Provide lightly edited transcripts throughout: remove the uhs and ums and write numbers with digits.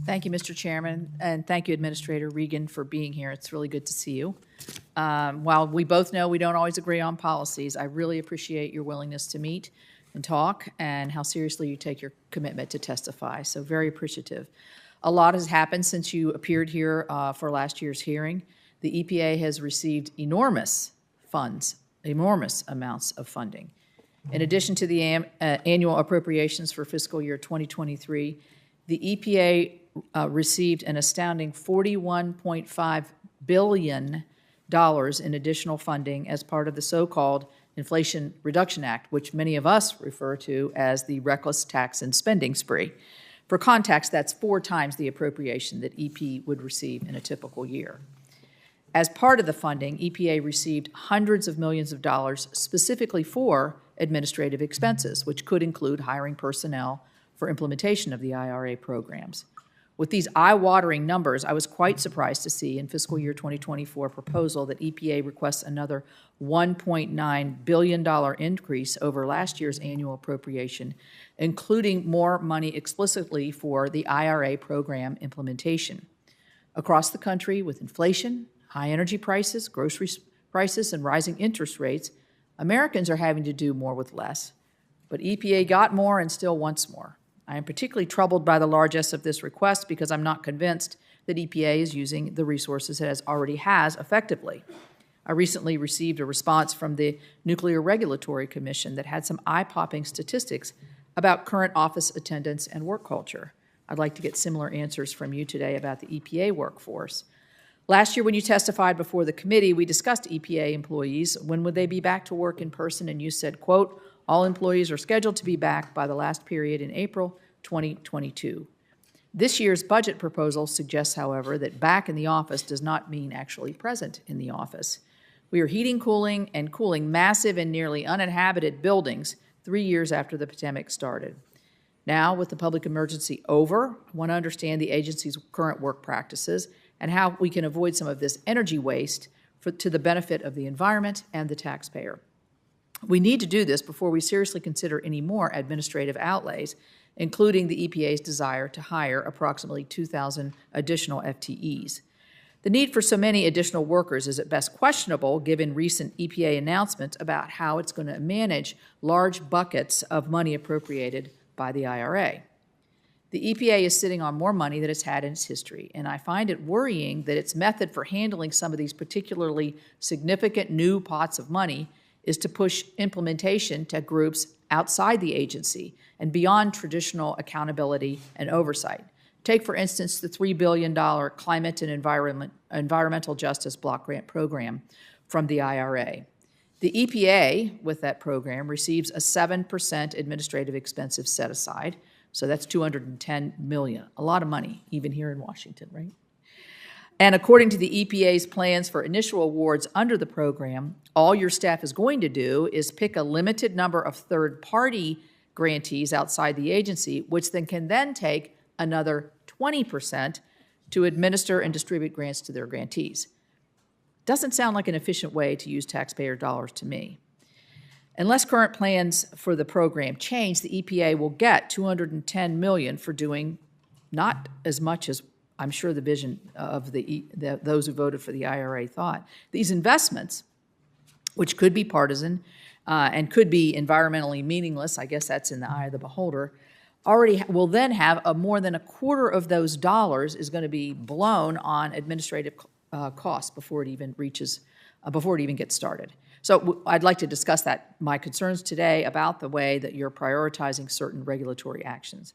Thank you, Mr. Chairman, and thank you, Administrator Regan, for being here. It's really good to see you. While we both know we don't always agree on policies, I really appreciate your willingness to meet and talk and how seriously you take your commitment to testify. So very appreciative. A lot has happened since you appeared here for last year's hearing. The EPA has received enormous funds, enormous amounts of funding. In addition to the annual appropriations for fiscal year 2023, the EPA received an astounding $41.5 billion in additional funding as part of the so-called Inflation Reduction Act, which many of us refer to as the reckless tax and spending spree. For context, that's 4 times the appropriation that EP would receive in a typical year. As part of the funding, EPA received hundreds of millions of dollars specifically for administrative expenses, which could include hiring personnel for implementation of the IRA programs. With these eye-watering numbers, I was quite surprised to see in fiscal year 2024 proposal that EPA requests another $1.9 billion increase over last year's annual appropriation, including more money explicitly for the IRA program implementation. Across the country, with inflation, high energy prices, grocery prices, and rising interest rates, Americans are having to do more with less. But EPA got more and still wants more. I am particularly troubled by the largesse of this request because I'm not convinced that EPA is using the resources it already has effectively. I recently received a response from the Nuclear Regulatory Commission that had some eye-popping statistics about current office attendance and work culture. I'd like to get similar answers from you today about the EPA workforce. Last year when you testified before the committee, we discussed EPA employees. When would they be back to work in person? And you said, quote, all employees are scheduled to be back by the last period in April 2022. This year's budget proposal suggests, however, that back in the office does not mean actually present in the office. We are heating, cooling, and cooling massive and nearly uninhabited buildings 3 years after the pandemic started. Now, with the public emergency over, I want to understand the agency's current work practices and how we can avoid some of this energy waste to the benefit of the environment and the taxpayer. We need to do this before we seriously consider any more administrative outlays, including the EPA's desire to hire approximately 2,000 additional FTEs. The need for so many additional workers is at best questionable given recent EPA announcements about how it's going to manage large buckets of money appropriated by the IRA. The EPA is sitting on more money than it's had in its history, and I find it worrying that its method for handling some of these particularly significant new pots of money is to push implementation to groups outside the agency and beyond traditional accountability and oversight. Take, for instance, the $3 billion Climate and Environmental Justice Block Grant Program from the IRA. The EPA, with that program, receives a 7% administrative expenses set aside, so that's $210 million, a lot of money, even here in Washington, right? And according to the EPA's plans for initial awards under the program, all your staff is going to do is pick a limited number of third-party grantees outside the agency, which then can take another 20% to administer and distribute grants to their grantees. Doesn't sound like an efficient way to use taxpayer dollars to me. Unless current plans for the program change, the EPA will get $210 million for doing not as much as I'm sure the vision of those who voted for the IRA thought. These investments, which could be partisan and could be environmentally meaningless, I guess that's in the eye of the beholder, already will then have more than a quarter of those dollars is going to be blown on administrative costs before it even gets started. So I'd like to discuss my concerns today about the way that you're prioritizing certain regulatory actions.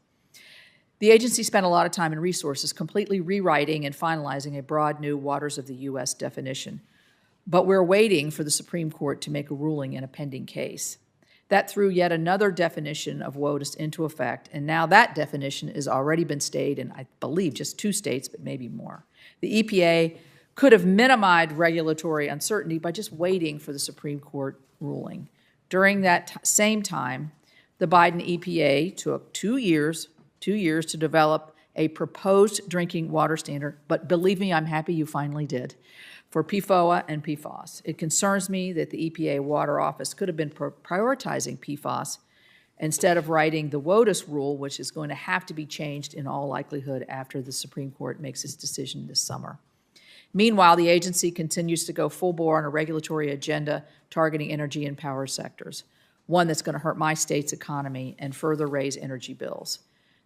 The agency spent a lot of time and resources completely rewriting and finalizing a broad new waters of the U.S. definition, but we're waiting for the Supreme Court to make a ruling in a pending case. That threw yet another definition of WOTUS into effect, and now that definition has already been stayed in, I believe, just 2 states, but maybe more. The EPA could have minimized regulatory uncertainty by just waiting for the Supreme Court ruling. During that same time, the Biden EPA took 2 years to develop a proposed drinking water standard, but believe me, I'm happy you finally did, for PFOA and PFOS. It concerns me that the EPA Water Office could have been prioritizing PFOS instead of writing the WOTUS rule, which is going to have to be changed in all likelihood after the Supreme Court makes its decision this summer. Meanwhile, the agency continues to go full bore on a regulatory agenda targeting energy and power sectors, one that's going to hurt my state's economy and further raise energy bills.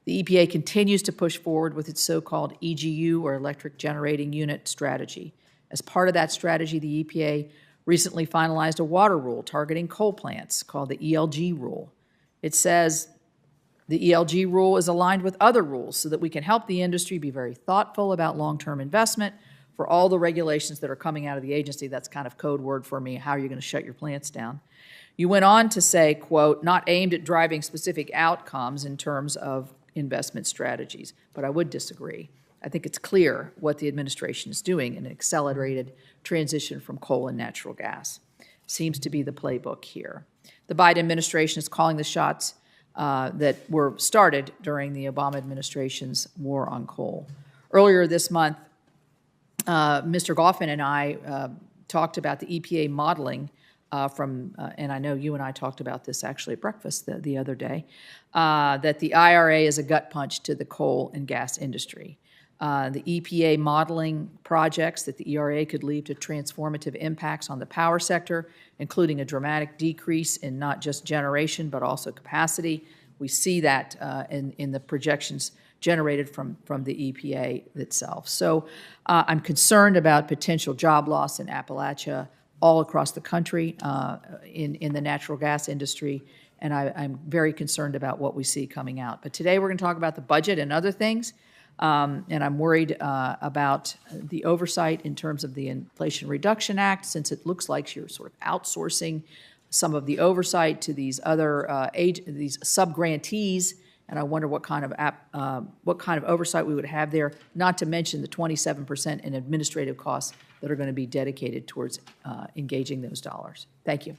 The EPA continues to push forward with its so-called EGU, or Electric Generating Unit strategy. As part of that strategy, the EPA recently finalized a water rule targeting coal plants called the ELG rule. It says the ELG rule is aligned with other rules so that we can help the industry be very thoughtful about long-term investment for all the regulations that are coming out of the agency. That's kind of code word for me. How are you going to shut your plants down? You went on to say, quote, not aimed at driving specific outcomes in terms of investment strategies, but I would disagree. I think it's clear what the administration is doing in an accelerated transition from coal and natural gas. Seems to be the playbook here. The Biden administration is calling the shots that were started during the Obama administration's war on coal. Earlier this month, Mr. Goffin and I talked about the EPA modeling and I know you and I talked about this actually at breakfast the other day, that the IRA is a gut punch to the coal and gas industry. The EPA modeling projects that the ERA could lead to transformative impacts on the power sector, including a dramatic decrease in not just generation, but also capacity. We see that in the projections generated from the EPA itself. So I'm concerned about potential job loss in Appalachia, all across the country, in the natural gas industry, and I'm very concerned about what we see coming out. But today we're going to talk about the budget and other things, and I'm worried about the oversight in terms of the Inflation Reduction Act, since it looks like you're sort of outsourcing some of the oversight to these other these sub-grantees, and I wonder what kind of oversight we would have there, not to mention the 27% in administrative costs that are going to be dedicated towards engaging those dollars. Thank you.